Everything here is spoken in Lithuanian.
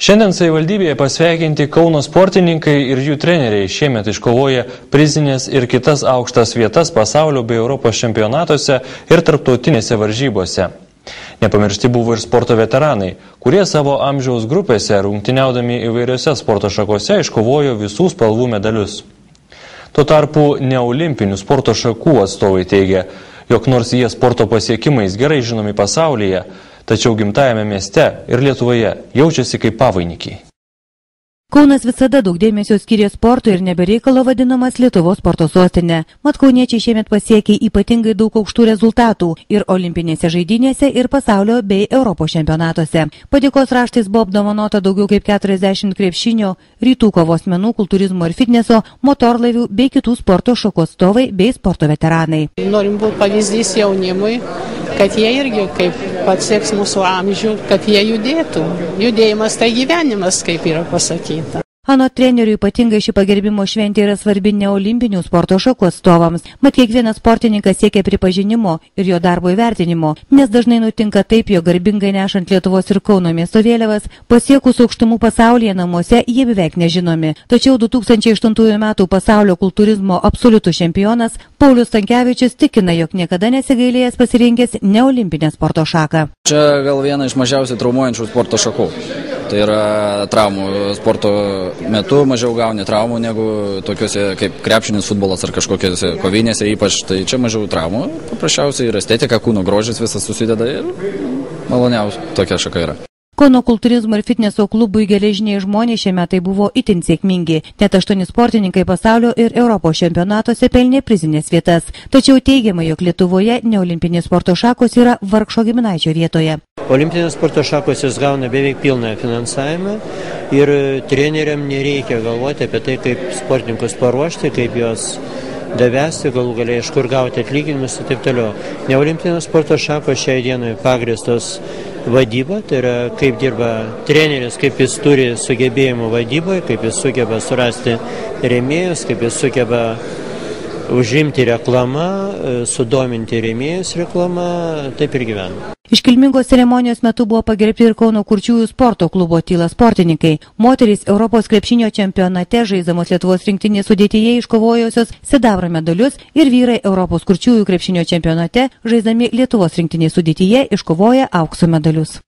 Šiandien savivaldybėje pasveikinti Kauno sportininkai ir jų treneriai šiemet iškovoja prizinės ir kitas aukštas vietas pasaulio bei Europos čempionatuose ir tarptautinėse varžybose. Nepamiršti buvo ir sporto veteranai, kurie savo amžiaus grupėse rungtyniaudami įvairiose sporto šakose iškovojo visų spalvų medalius. Tuo tarpu neolimpinių sporto šakų atstovai teigia, jog nors jie sporto pasiekimais gerai žinomi pasaulyje, tačiau gimtajame mieste ir Lietuvoje jaučiasi kaip pavainikiai. Kaunas visada daug dėmesio skyrė sportui ir nebereikalo vadinamas Lietuvos sporto sostinė. Mat kauniečiai šiemet pasiekė ypatingai daug aukštų rezultatų ir olimpinėse žaidynėse, ir pasaulio bei Europos čempionatuose. Padėkos raštais buvo apdovanota daugiau kaip 40 krepšinio, rytų kovos menų, kultūrizmo ir fitneso, motorlaivių bei kitų sporto šakų atstovai bei sporto veteranai. Norim būti pavyzdys jaunimui, kad jie irgi, kaip pasieks mūsų amžių, kad jie judėtų. Judėjimas tai gyvenimas, kaip yra pasakyta. Anot trenerių ypatingai ši pagerbimo šventė yra svarbi neolimpinių sporto šakų atstovams. Mat kiekvienas sportininkas siekia pripažinimo ir jo darbo įvertinimo, nes dažnai nutinka taip, jog garbingai nešant Lietuvos ir Kauno miesto vėliavas, pasiekus aukštumų pasaulyje namuose jie beveik nežinomi. Tačiau 2008 metų pasaulio kultūrizmo absoliutus čempionas Paulius Stankevičius tikina, jog niekada nesigailėjęs pasirinkęs neolimpinę sporto šaką. Čia gal viena iš mažiausiai traumuojančių sporto šakų. Tai yra traumų sporto metu mažiau gauni traumų negu tokiuose kaip krepšinis, futbolas ar kažkokiose kovinėse ypač. Tai čia mažiau traumų, paprasčiausiai ir estetika, kūno grožis visas susideda ir maloniausia tokia šaka yra. Kauno kultūrizmo ir fitneso klubui Geležiniai žmonės šie metai buvo itin sėkmingi. Net 8 sportininkai pasaulio ir Europos čempionatuose pelnė prizinės vietas. Tačiau teigiama, jog Lietuvoje neolimpinės sporto šakos yra vargšo giminaičio vietoje. Olimpinės sporto šakos jis gauna beveik pilną finansavimą ir treneriam nereikia galvoti apie tai, kaip sportininkus paruošti, kaip juos davesti, galų galiai iš kur gauti atlyginimus ir taip toliau. Neolimpinės sporto šakos šiai dienai pagrįstos vadyba, tai yra kaip dirba treneris, kaip jis turi sugebėjimų vadyboje, kaip jis sugeba surasti rėmėjus, kaip jis sugeba užimti reklamą, sudominti rėmėjus reklama, taip ir gyvena. Iškilmingos ceremonijos metu buvo pagerbti ir Kauno kurčiųjų sporto klubo Tyla sportininkai. Moterys Europos krepšinio čempionate žaisdamos Lietuvos rinktinės sudėtyje iškovojusios sidabro medalius ir vyrai Europos kurčiųjų krepšinio čempionate žaisdami Lietuvos rinktinės sudėtyje iškovoja aukso medalius.